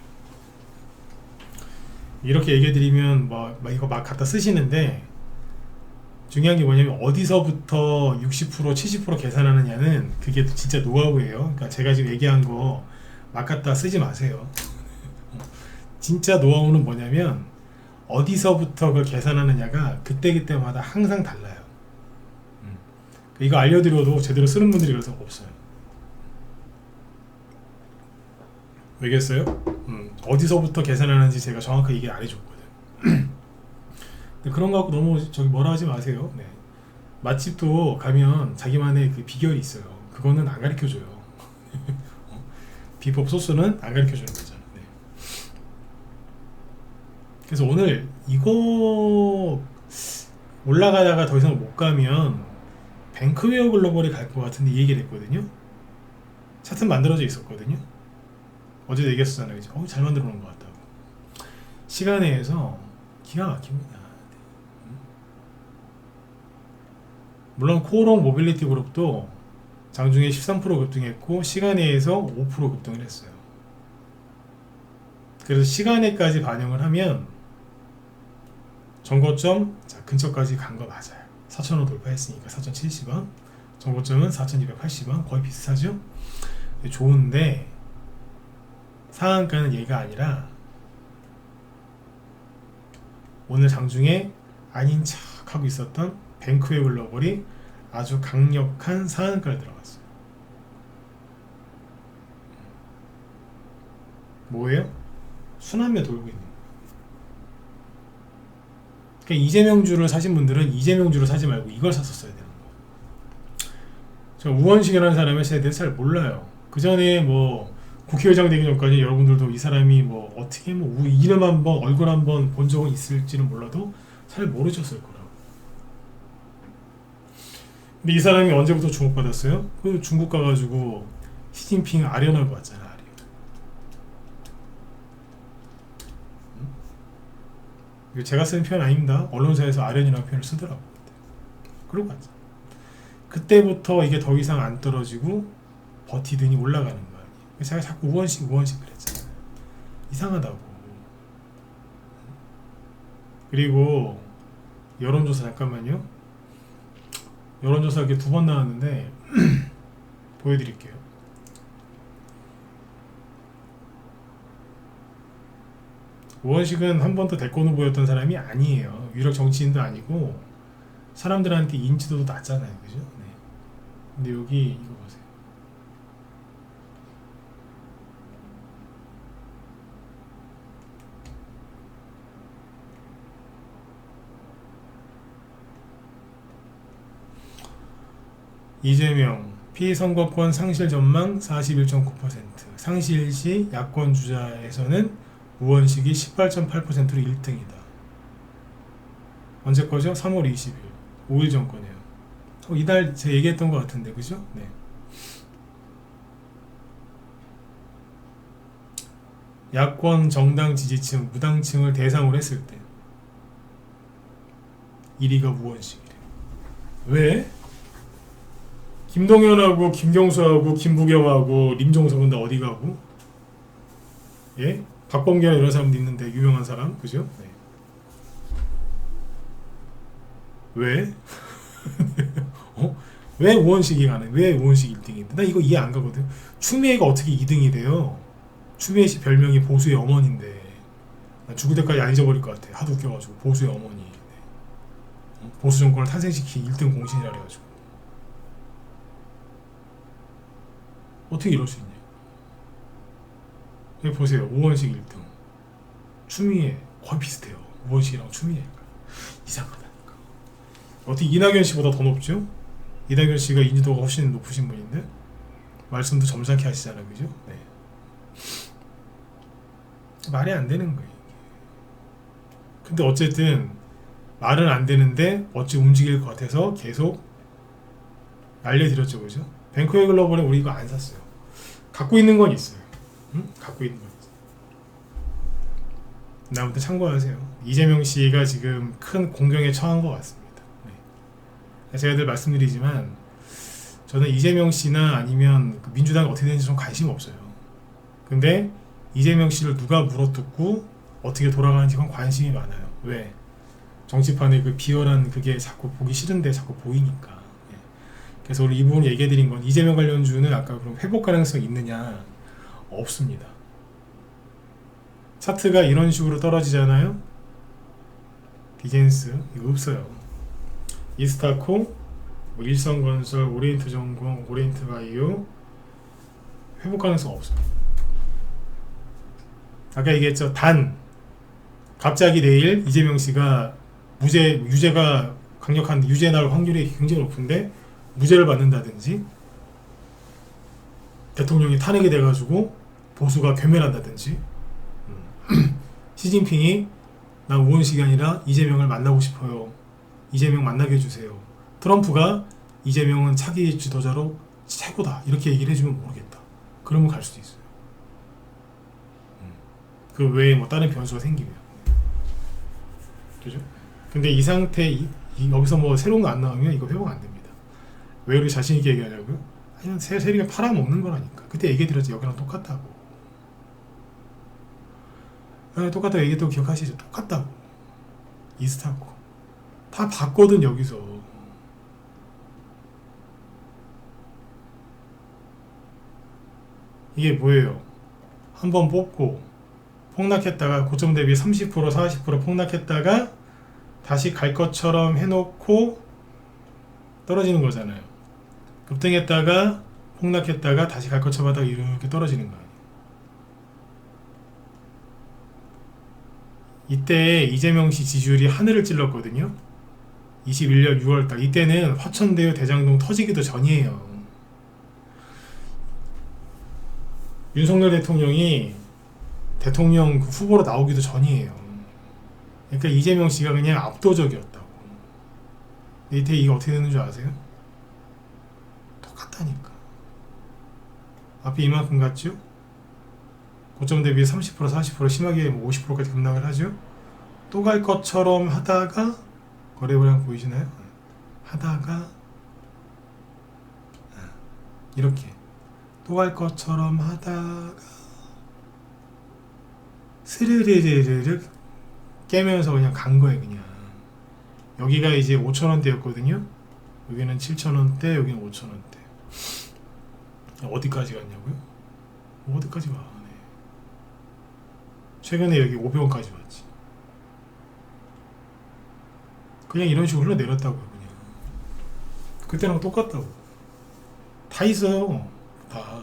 이렇게 얘기해 드리면 뭐 이거 막 갖다 쓰시는데, 중요한 게 뭐냐면 어디서부터 60% 70% 계산하느냐는 그게 진짜 노하우예요. 그러니까 제가 지금 얘기한 거 막 갖다 쓰지 마세요. 진짜 노하우는 뭐냐면 어디서부터 그걸 계산하느냐가 그때그때마다 항상 달라요. 이거 알려드려도 제대로 쓰는 분들이 그래서 없어요. 왜겠어요? 어디서부터 계산하는지 제가 정확하게 얘기 안 해줬거든. 그런 거 갖고 너무 저기 뭐라 하지 마세요. 네. 맛집도 가면 자기만의 그 비결이 있어요. 그거는 안 가르쳐줘요. 비법 소스는 안 가르쳐주는 거죠. 네. 그래서 오늘 이거 올라가다가 더 이상 못 가면 뱅크웨어 글로벌이 갈 것 같은데 이 얘기를 했거든요. 차트 만들어져 있었거든요. 어제도 얘기했었잖아요. 잘 만들어 놓은 것 같다고. 시간에서 기가 막힙니다. 물론 코오롱 모빌리티 그룹도 장중에 13% 급등했고 시간에서 5% 급등을 했어요. 그래서 시간에까지 반영을 하면 전고점 근처까지 간 거 맞아요. 4,000원 돌파했으니까 4,070원, 전고점은 4,280원, 거의 비슷하죠. 좋은데 상한가는 얘가 아니라 오늘 장중에 아닌 척 하고 있었던 뱅크웨어 글로벌이 아주 강력한 상한가를 들어갔어요. 뭐예요? 순환매 돌고 있는 거예요. 그러니까 이재명주를 사신 분들은 이재명주를 사지 말고 이걸 샀었어야 되는 거예요. 저 우원식이라는 사람의 세대에 잘 몰라요. 그 전에 뭐 국회의장 되기 전까지 여러분들도 이 사람이 뭐 어떻게 뭐 이름 한번 얼굴 한번 본 적은 있을지는 몰라도 잘 모르셨을 거라고. 근데 이 사람이 언제부터 주목받았어요? 그 중국 가가지고 시진핑 아련하고 왔잖아. 아련. 이거 제가 쓰는 표현 아닙니다. 언론사에서 아련이라는 표현을 쓰더라고. 그러고 왔죠. 그때부터 이게 더 이상 안 떨어지고 버티더니 올라가는 거 아니에요. 제가 자꾸 우원식 그랬잖아요. 이상하다고. 그리고 여론조사 잠깐만요. 여론조사 이렇게 2번 나왔는데 보여드릴게요. 우원식은 한 번도 대권 후보였던 사람이 아니에요. 유력 정치인도 아니고 사람들한테 인지도도 낮잖아요, 그죠? 네. 근데 여기 이거 보세요. 이재명 피선거권 상실 전망 41.9%, 상실 시 야권 주자에서는 우원식이 18.8%로 1등이다. 언제 거죠? 3월 20일 5일 전 거네요. 이달 제가 얘기했던 것 같은데 그죠? 네. 야권 정당 지지층 무당층을 대상으로 했을 때 1위가 우원식이래. 왜? 김동연하고 김경수하고 김부겸하고 림종석은 다 어디 가고? 예? 박범계나 이런 사람도 있는데 유명한 사람 그죠? 네. 왜? 왜 우원식이 가는? 왜 우원식 1등인데? 나 이거 이해 안 가거든. 추미애가 어떻게 2등이 돼요? 추미애 씨 별명이 보수의 어머니인데 나 죽을 때까지 안 잊어버릴 것 같아. 하도 웃겨가지고 보수의 어머니. 네. 보수 정권을 탄생시킨 1등 공신이라 그래가지고 어떻게 이럴 수 있냐? 여기 보세요. 우원식 1등, 추미애 거의 비슷해요. 우원식이랑 추미애가 이상하다니까. 어떻게 이낙연 씨보다 더 높죠? 이낙연 씨가 인지도가 훨씬 높으신 분인데 말씀도 점잖게 하시잖아요, 그죠? 네. 말이 안 되는 거예요. 근데 어쨌든 말은 안 되는데 어찌 움직일 것 같아서 계속 알려드렸죠, 그죠? 뱅크웨이 글로벌에 우리 이거 안 샀어요. 갖고 있는 건 있어요. 응? 갖고 있는 건 있어요. 아무튼 참고하세요. 이재명 씨가 지금 큰 공경에 처한 것 같습니다. 네. 제가 늘 말씀드리지만 저는 이재명 씨나 아니면 민주당이 어떻게 되는지 좀 관심 없어요. 근데 이재명 씨를 누가 물어뜯고 어떻게 돌아가는지 그건 관심이 많아요. 왜? 정치판에 그 비열한 그게 자꾸 보기 싫은데 자꾸 보이니까. 그래서 우리 이 부분 얘기해드린 건 이재명 관련주는 아까 그럼 회복 가능성 있느냐? 없습니다. 차트가 이런 식으로 떨어지잖아요. 비젠스 이거 없어요. 이스타코, 뭐 일성건설, 오리엔트전공, 오리엔트바이오 회복 가능성 없어요. 아까 얘기했죠. 단 갑자기 내일 이재명 씨가 유죄가 강력한 유죄 나올 확률이 굉장히 높은데 무죄를 받는다든지 대통령이 탄핵이 돼가지고 보수가 괴멸한다든지 시진핑이 나 우원식이 아니라 이재명을 만나고 싶어요. 이재명 만나게 해주세요. 트럼프가 이재명은 차기 지도자로 최고다 이렇게 얘기를 해주면 모르겠다. 그러면 갈 수도 있어요. 그 외에 뭐 다른 변수가 생기면 그죠? 근데 이 상태 여기서 뭐 새로운 거 안 나오면 이거 회복 안 됩니다. 왜 우리 자신 있게 얘기하냐고요? 그냥 세리가 팔아먹는 거라니까. 그때 얘기해드렸지. 여기랑 똑같다고. 똑같다고 얘기했다고 기억하시죠? 똑같다고. 이스타코 다 봤거든. 여기서 이게 뭐예요? 한번 뽑고 폭락했다가 고점 대비 30% 40% 폭락했다가 다시 갈 것처럼 해놓고 떨어지는 거잖아요. 급등했다가 폭락했다가 다시 갈 것처럼 하다가 이렇게 떨어지는 거예요. 이때 이재명 씨 지지율이 하늘을 찔렀거든요. 21년 6월달 이때는 화천대유 대장동 터지기도 전이에요. 윤석열 대통령이 대통령 후보로 나오기도 전이에요. 그러니까 이재명 씨가 그냥 압도적이었다고. 이때 이게 어떻게 되는 줄 아세요? 똑같다니까. 앞에 이만큼 갔죠? 고점 대비 30% 40% 심하게 50%까지 급락을 하죠? 또 갈 것처럼 하다가 거래량 보이시나요? 하다가 이렇게 또 갈 것처럼 하다가 스르르르르 깨면서 그냥 간 거예요. 그냥 여기가 이제 5,000원대였거든요. 여기는 7,000원대, 여기는 5,000원대. 어디까지 갔냐고요? 어디까지 가? 네. 최근에 여기 500원까지 왔지. 그냥 이런 식으로 흘러내렸다고요. 그냥 그때랑 똑같다고. 다 있어요. 다.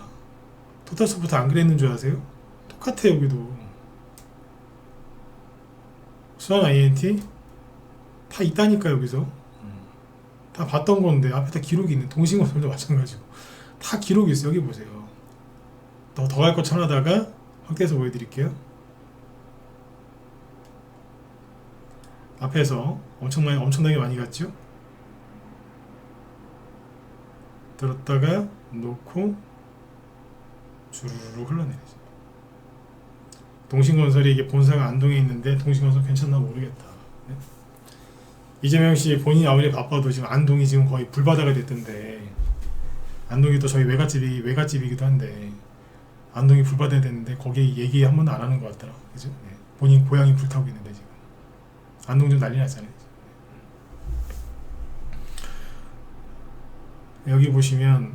토탈소프트 안 그랬는 줄 아세요? 똑같아. 여기도 수완 INT 다 있다니까. 여기서 다 봤던 건데 앞에 다 기록이 있는. 동신건설도 마찬가지고 다 기록이 있어요. 여기 보세요. 더 갈 거 쳐나다가 확대해서 보여드릴게요. 앞에서 엄청나게 많이 갔죠. 들었다가 놓고 주르르 흘러내리죠. 동신건설이 이게 본사가 안동에 있는데 동신건설 괜찮나 모르겠다. 네? 이재명 씨 본인이 아무리 바빠도 지금 안동이 지금 거의 불바다가 됐던데, 안동이 또 저희 외갓집이기도 한데 안동이 불바다 됐는데 거기에 얘기 한 번도 안 하는 것 같더라. 그죠? 네. 본인 고향이 불타고 있는데 지금 안동 좀 난리 났잖아요. 여기 보시면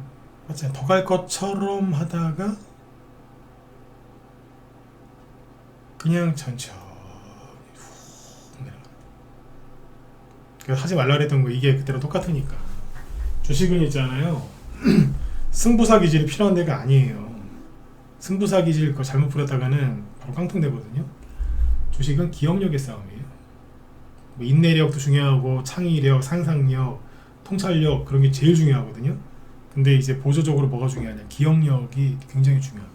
맞잖아요. 더 갈 것처럼 하다가 그냥 천천히 훅 내려갑니다. 그래서 하지 말라 그랬던 거 이게 그때랑 똑같으니까. 주식은 있잖아요. 승부사 기질이 필요한 데가 아니에요. 승부사 기질 거 잘못 부렸다가는 바로 깡통되거든요. 주식은 기억력의 싸움이에요. 뭐 인내력도 중요하고 창의력, 상상력, 통찰력 그런 게 제일 중요하거든요. 근데 이제 보조적으로 뭐가 중요하냐? 기억력이 굉장히 중요하고.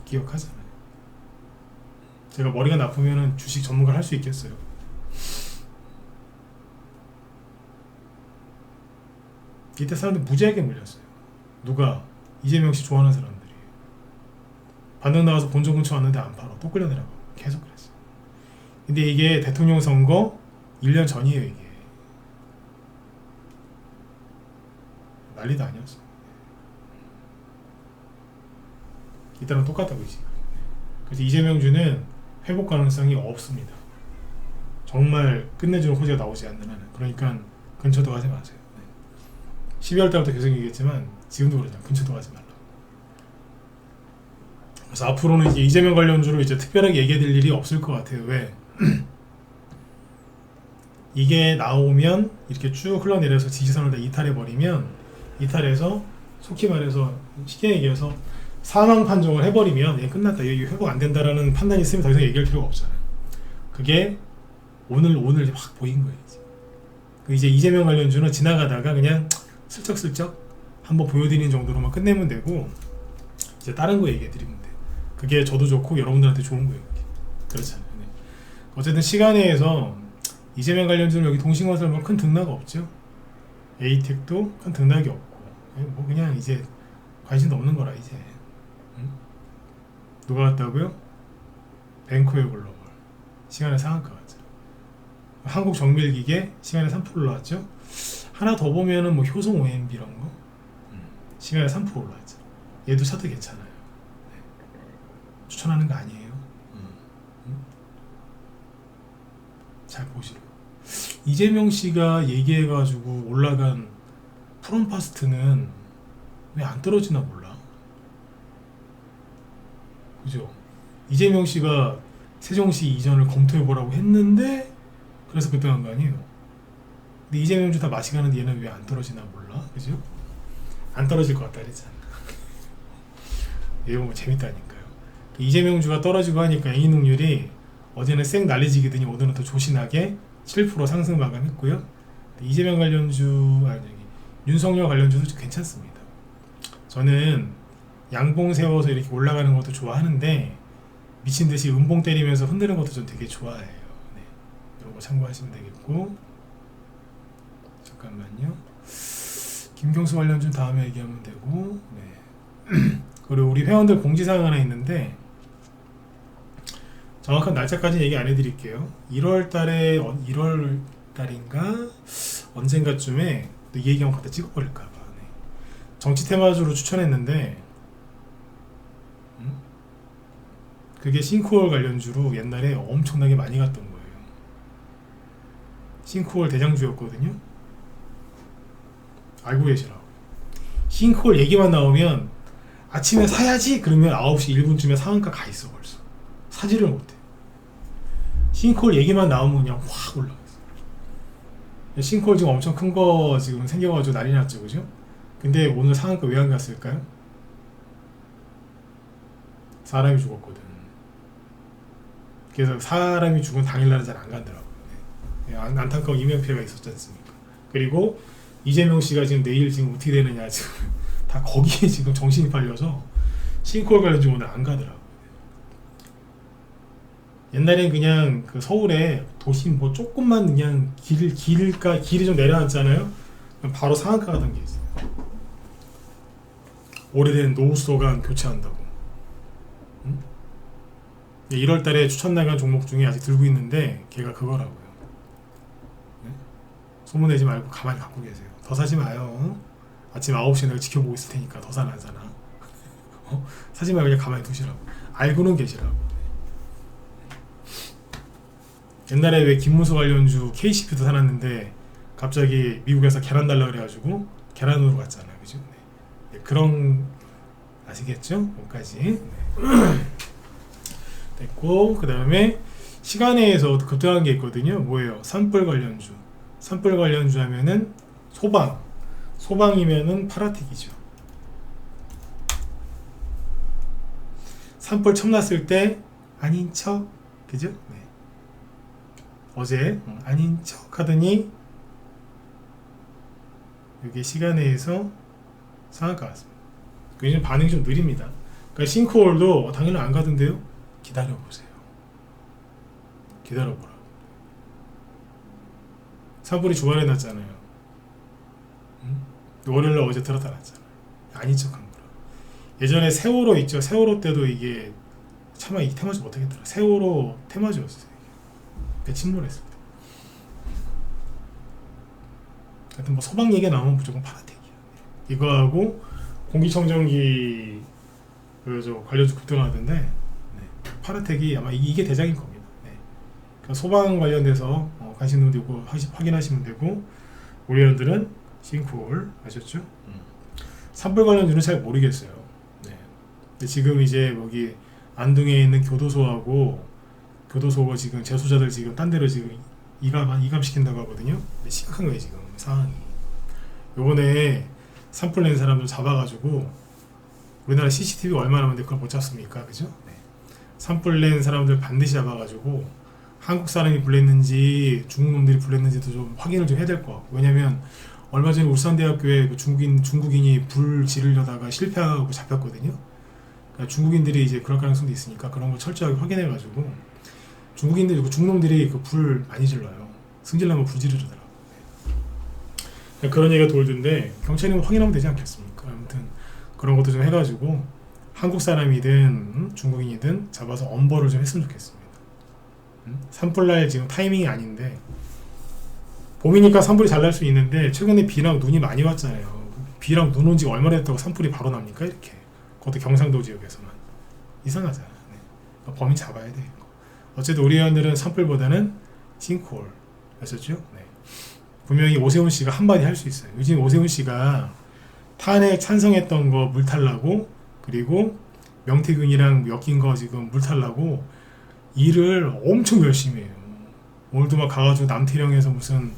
기억하잖아요. 제가 머리가 나쁘면은 주식 전문가를 할 수 있겠어요. 이때 사람들 무지하게 물렸어요. 누가? 이재명 씨 좋아하는 사람들이. 반등 나와서 본전 근처 왔는데 안 팔아. 또 끌려내라고. 계속 그랬어요. 근데 이게 대통령 선거 1년 전이에요, 이게. 난리도 아니었어. 이때랑 똑같다고 지금. 그래서 이재명주는 회복 가능성이 없습니다. 정말 끝내주는 호재가 나오지 않는 한은. 그러니까 근처도 가지 마세요. 12월 달부터 계속 얘기했지만 지금도 그러잖아요. 근처도 가지 말라고. 그래서 앞으로는 이제 이재명 관련주로 이제 특별하게 얘기해드릴 일이 없을 것 같아요. 왜? 이게 나오면 이렇게 쭉 흘러내려서 지지선을 다 이탈해버리면, 이탈해서 속히 말해서 쉽게 얘기해서 사망 판정을 해버리면 얘 끝났다. 여기 회복 안 된다라는 판단이 있으면 더 이상 얘기할 필요가 없잖아요. 그게 오늘 확 보인 거예요. 이제 이재명 관련주는 지나가다가 그냥 슬쩍슬쩍 한번 보여드리는 정도로만 끝내면 되고, 이제 다른 거 얘기해 드리면 돼. 그게 저도 좋고 여러분들한테 좋은 거예요. 그렇잖아요. 네. 어쨌든 시간에서 이재명 관련주는 여기 동신건설 뭐 큰 등락 없죠. 에이텍도 큰 등락이 없고, 뭐 그냥 이제 관심도 없는 거라 이제. 누가 왔다고요? 뱅코의 글로벌 시간에 상한가 갔죠. 한국정밀기계 시간에 3% 올라왔죠. 하나 더 보면은 뭐 효성 OMB 이런 거 시간에 3% 올라왔죠. 얘도 차트 괜찮아요. 네. 추천하는 거 아니에요. 잘 보시고. 이재명 씨가 얘기해가지고 올라간 프롬파스트는 왜 안 떨어지나 몰라. 그죠? 이재명 씨가 세종시 이전을 검토해보라고 했는데 그래서 그때 간 거 아니에요. 근데 이재명 주 다 마시가는데 얘는 왜 안 떨어지나 몰라. 그죠? 안 떨어질 것 같다 그랬잖아. 이거 뭐 재밌다니까요. 이재명 주가 떨어지고 하니까 A능률이 어제는 쌩 난리지기더니 오늘은 더 조신하게 7% 상승 마감했고요. 이재명 관련주, 윤석열 관련주도 괜찮습니다. 저는 양봉 세워서 이렇게 올라가는 것도 좋아하는데 미친듯이 음봉 때리면서 흔드는 것도 전 되게 좋아해요. 네. 이런 거 참고하시면 되겠고, 잠깐만요. 김경수 관련주 다음에 얘기하면 되고, 네. 그리고 우리 회원들 공지사항 하나 있는데 정확한 날짜까지 얘기 안 해드릴게요. 1월 달인가 언젠가쯤에 이 얘기 한번 갖다 찍어버릴까봐. 네. 정치 테마주로 추천했는데 그게 싱크홀 관련주로 옛날에 엄청나게 많이 갔던 거예요. 싱크홀 대장주였거든요. 알고 계시라고. 싱크홀 얘기만 나오면 아침에 사야지 그러면 9시 1분쯤에 상한가 가 있어 벌써. 사지를 못해. 싱크홀 얘기만 나오면 그냥 확 올라갔어. 싱크홀 지금 엄청 큰 거 지금 생겨가지고 난리 났죠, 그죠? 근데 오늘 상한가 왜 안 갔을까요? 사람이 죽었거든. 그래서 사람이 죽은 당일날은 잘 안 가더라고요. 네. 안타까운 인명피해가 있었지 않습니까? 그리고 이재명 씨가 지금 내일 지금 어떻게 되느냐 지금 다 거기에 지금 정신이 팔려서 싱크홀 관련주 오늘 안 가더라고요. 옛날엔 그냥 그 서울에 도시 뭐 조금만 그냥 길이 좀 내려앉잖아요. 그럼 바로 상한가가 담겨 있어요. 오래된 노후수도관 교체한다고. 1월달에 추천 나간 종목 중에 아직 들고 있는데 걔가 그거라고요. 네? 소문내지 말고 가만히 갖고 계세요. 더 사지 마요. 아침 9시에 내가 지켜보고 있을 테니까 더 사나 안 사나. 사지 말고 그냥 가만히 두시라고. 알고는 계시라고. 옛날에 왜 김문수 관련주 KCP도 사놨는데 갑자기 미국에서 계란 달라 그래가지고 계란으로 갔잖아요. 그죠? 네. 그런 아시겠죠? 여기까지. 네. 됐고, 그 다음에 시간에서 급등한 게 있거든요. 뭐예요? 산불 관련주. 산불 관련주 하면은 소방이면은 파라텍이죠. 산불 처음 났을 때 아닌 척, 그죠? 네. 어제 아닌 척 하더니 이게 시간에서 상한가 왔습니다. 요즘 반응이 좀 느립니다. 그러니까 싱크홀도 당연히 안 가던데요. 기다려보세요. 기다려보라고. 산불이 주말에 났잖아요. 월요일날 어제 들었다 놨잖아요. 아닌 척한 거라. 예전에 세월호 있죠. 세월호 때도 이게 차마 이 테마주 못하겠더라. 세월호 테마주였어요. 침몰했습니다. 하여튼 뭐 소방 얘기가 나오면 무조건 파라텍이야. 이거하고 공기청정기 그 관련주 급등하던데 네. 파라텍이 아마 이게 대장인 겁니다. 네. 그러니까 소방 관련돼서 관심 있는 분들 이거 확인하시면 되고 우리들은 싱크홀 아셨죠? 산불 관련주는 잘 모르겠어요. 네. 근데 지금 이제 여기 안동에 있는 교도소가 지금 재소자들 지금 딴 데로 지금 이감시킨다고 하거든요. 심각한 거예요 지금 상황이. 요번에 산불 낸 사람들 잡아가지고 우리나라 CCTV 얼마나 많은데 그걸 못 잡습니까? 그죠? 네. 산불 낸 사람들 반드시 잡아가지고 한국 사람이 불냈는지 중국 놈들이 불냈는지도 좀 확인을 좀 해야 될 것 같고. 왜냐면 얼마 전에 울산대학교에 그 중국인이 불 지르려다가 실패하고 잡혔거든요. 그러니까 중국인들이 이제 그럴 가능성도 있으니까 그런 거 철저하게 확인해가지고 중국인들이 중놈들이 그 불 많이 질러요. 승질나면 불 지르더라고. 네. 그런 얘기가 돌던데 경찰이 확인하면 되지 않겠습니까? 아무튼 그런 것도 좀 해가지고 한국 사람이든 중국인이든 잡아서 엄벌을 좀 했으면 좋겠습니다. 산불날 지금 타이밍이 아닌데 봄이니까 산불이 잘 날 수 있는데 최근에 비랑 눈이 많이 왔잖아요. 비랑 눈 온 지가 얼마나 됐다고 산불이 바로 납니까? 이렇게. 그것도 경상도 지역에서만. 이상하잖아. 네. 그러니까 범인 잡아야 돼. 어쨌든 우리 의원들은 산불보다는 싱크홀 아셨죠? 네. 분명히 오세훈 씨가 한마디 할 수 있어요. 요즘 오세훈 씨가 탄핵 찬성했던 거 물탈라고 그리고 명태균이랑 엮인 거 지금 물탈라고 일을 엄청 열심히 해요. 오늘도 막 가가지고 남태령에서 무슨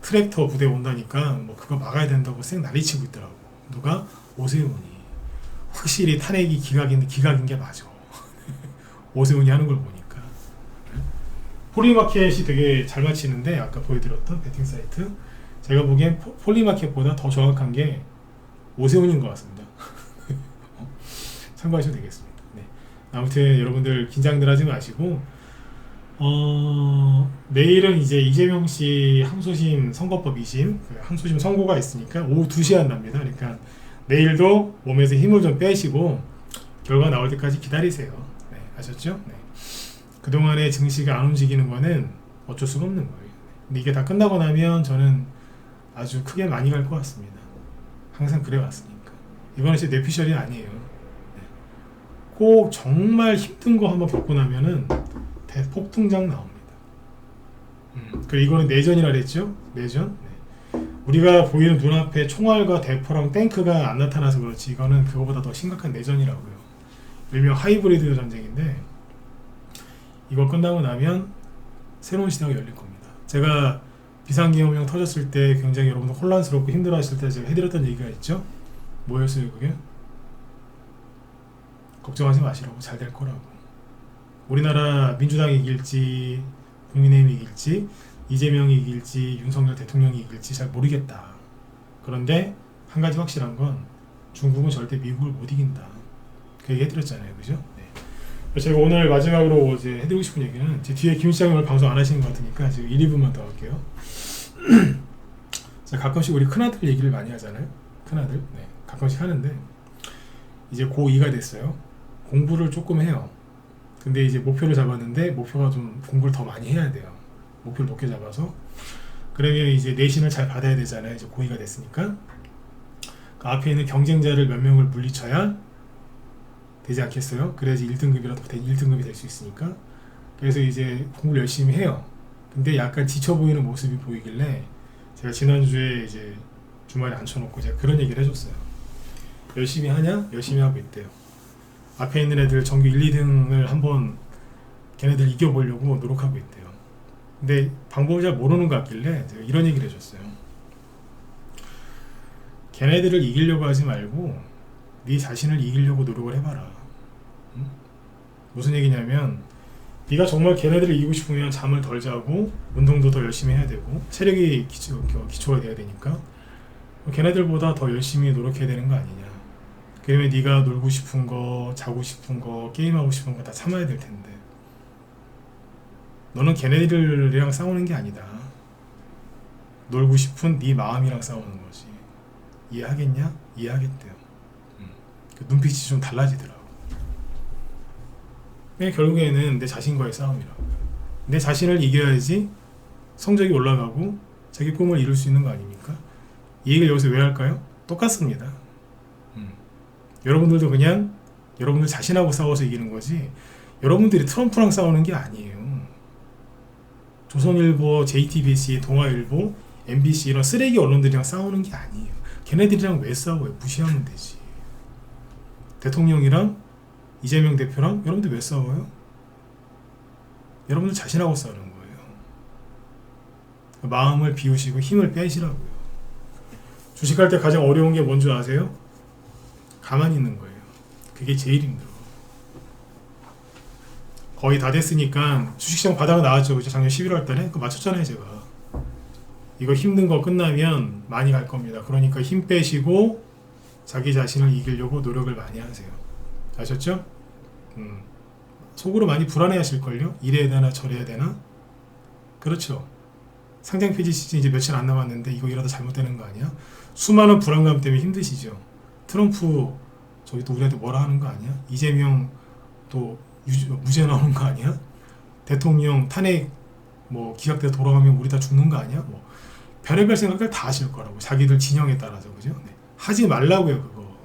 트랙터 부대 온다니까 뭐 그거 막아야 된다고 쌩 난리치고 있더라고. 누가? 오세훈이. 확실히 탄핵이 기각인 게 맞아. 오세훈이 하는 걸 보니까. 폴리마켓이 되게 잘 맞히는데 아까 보여드렸던 베팅 사이트 제가 보기엔 폴리마켓보다 더 정확한 게 오세훈인 것 같습니다. 참고하시면 되겠습니다. 네. 아무튼 여러분들 긴장들 하지 마시고 내일은 이제 이재명 씨 항소심 선거법 2심 항소심 선고가 있으니까 오후 2시에 한답니다. 그러니까 내일도 몸에서 힘을 좀 빼시고 결과 나올 때까지 기다리세요. 네, 아셨죠? 네. 그동안의 증시가 안 움직이는 거는 어쩔 수가 없는 거예요. 근데 이게 다 끝나고 나면 저는 아주 크게 많이 갈 것 같습니다. 항상 그래왔으니까. 이거는 진짜 뇌피셜이 아니에요. 네. 꼭 정말 힘든 거 한번 겪고 나면은 대폭등장 나옵니다. 그리고 이거는 내전이라 그랬죠? 내전. 네. 우리가 보이는 눈앞에 총알과 대포랑 탱크가 안 나타나서 그렇지 이거는 그거보다 더 심각한 내전이라고요. 일명 하이브리드 전쟁인데 이거 끝나고 나면 새로운 시대가 열릴 겁니다. 제가 비상기업령 터졌을 때 굉장히 여러분들 혼란스럽고 힘들어하실 때 제가 해드렸던 얘기가 있죠? 뭐였어요 그게? 걱정하지 마시라고. 잘 될 거라고. 우리나라 민주당이 이길지 국민의힘이 이길지 이재명이 이길지 윤석열 대통령이 이길지 잘 모르겠다. 그런데 한 가지 확실한 건 중국은 절대 미국을 못 이긴다. 그 얘기 해드렸잖아요. 그죠? 네. 제가 오늘 마지막으로 이제 해드리고 싶은 얘기는 제 뒤에 김 시장님 오늘 방송 안 하시는 것 같으니까 지금 1, 2분만 더 할게요. 자, 가끔씩 우리 큰아들 얘기를 많이 하잖아요. 큰아들. 네, 가끔씩 하는데 이제 고2가 됐어요. 공부를 조금 해요. 근데 이제 목표를 잡았는데 목표가 좀 공부를 더 많이 해야 돼요. 목표를 높게 잡아서 그러면 이제 내신을 잘 받아야 되잖아요. 이제 고2가 됐으니까 그 앞에 있는 경쟁자를 몇 명을 물리쳐야 되지 않겠어요? 그래야지 1등급이라도 1등급이 될 수 있으니까. 그래서 이제 공부를 열심히 해요. 근데 약간 지쳐 보이는 모습이 보이길래 제가 지난주에 이제 주말에 앉혀놓고 제가 그런 얘기를 해줬어요. 열심히 하냐? 열심히 하고 있대요. 앞에 있는 애들 전교 1, 2등을 한번 걔네들 이겨보려고 노력하고 있대요. 근데 방법을 잘 모르는 것 같길래 제가 이런 얘기를 해줬어요. 걔네들을 이기려고 하지 말고 네 자신을 이기려고 노력을 해봐라. 응? 무슨 얘기냐면 네가 정말 걔네들을 이기고 싶으면 잠을 덜 자고 운동도 더 열심히 해야 되고 체력이 기초가 돼야 되니까 걔네들보다 더 열심히 노력해야 되는 거 아니냐. 그러면 네가 놀고 싶은 거, 자고 싶은 거, 게임하고 싶은 거 다 참아야 될 텐데 너는 걔네들이랑 싸우는 게 아니다. 놀고 싶은 네 마음이랑 싸우는 거지. 이해하겠냐? 이해하겠대요. 그 눈빛이 좀 달라지더라고. 결국에는 내 자신과의 싸움이라고. 내 자신을 이겨야지 성적이 올라가고 자기 꿈을 이룰 수 있는 거 아닙니까? 이 얘기를 여기서 왜 할까요? 똑같습니다. 여러분들도 그냥 여러분들 자신하고 싸워서 이기는 거지 여러분들이 트럼프랑 싸우는 게 아니에요. 조선일보, JTBC, 동아일보, MBC 이런 쓰레기 언론들이랑 싸우는 게 아니에요. 걔네들이랑 왜 싸워요? 무시하면 되지. 대통령이랑 이재명 대표랑 여러분들 왜 싸워요? 여러분들 자신하고 싸우는 거예요. 마음을 비우시고 힘을 빼시라고요. 주식할 때 가장 어려운 게 뭔지 아세요? 가만히 있는 거예요. 그게 제일 힘들어. 거의 다 됐으니까 주식시장 바닥은 나왔죠. 그죠? 작년 11월 달에 그거 맞췄잖아요 제가. 이거 힘든 거 끝나면 많이 갈 겁니다. 그러니까 힘 빼시고 자기 자신을 이기려고 노력을 많이 하세요. 아셨죠? 속으로 많이 불안해 하실걸요? 이래야 되나 저래야 되나? 그렇죠. 상장 폐지 시즌 이제 며칠 안 남았는데 이거 이러다 잘못되는 거 아니야? 수많은 불안감 때문에 힘드시죠? 트럼프 저기 또 우리한테 뭐라 하는 거 아니야? 이재명 또 무죄 나오는 거 아니야? 대통령 탄핵 뭐 기각돼 돌아가면 우리 다 죽는 거 아니야? 뭐 별의별 생각을 다 하실 거라고. 자기들 진영에 따라서. 그죠? 네. 하지 말라고요. 그거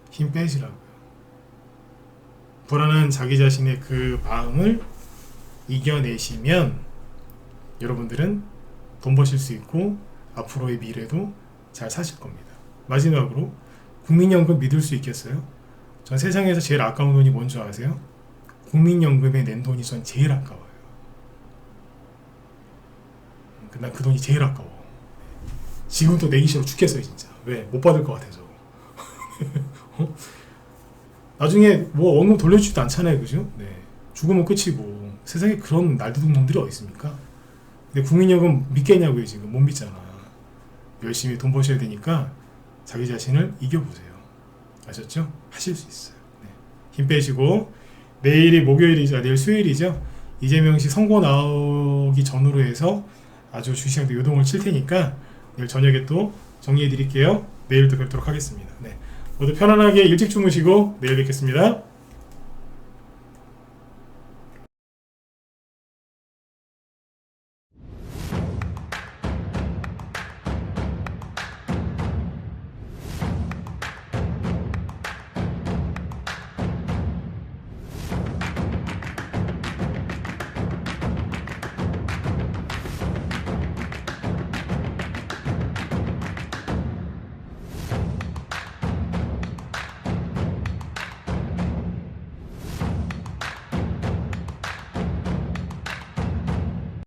힘 빼시라고요. 불안한 자기 자신의 그 마음을 이겨내시면 여러분들은 돈 버실 수 있고 앞으로의 미래도 잘 사실 겁니다. 마지막으로 국민연금 믿을 수 있겠어요? 전 세상에서 제일 아까운 돈이 뭔지 아세요? 국민연금에 낸 돈이 전 제일 아까워요. 난 그 돈이 제일 아까워. 지금 또 내기 싫어 죽겠어요 진짜. 왜? 못 받을 것 같아서. 어? 나중에 뭐 원금 돌려주지도 않잖아요. 그죠? 네. 죽으면 끝이고 세상에 그런 날도둑 놈들이 어디 있습니까? 근데 국민연금 믿겠냐고요. 지금 못 믿잖아. 열심히 돈 버셔야 되니까 자기 자신을 이겨보세요. 아셨죠? 하실 수 있어요. 네. 힘 빼시고 내일이 목요일이죠. 내일 수요일이죠. 이재명 씨 선고 나오기 전으로 해서 아주 주시장도 요동을 칠 테니까 내일 저녁에 또 정리해 드릴게요. 내일 또 뵙도록 하겠습니다. 네. 모두 편안하게 일찍 주무시고 내일 뵙겠습니다.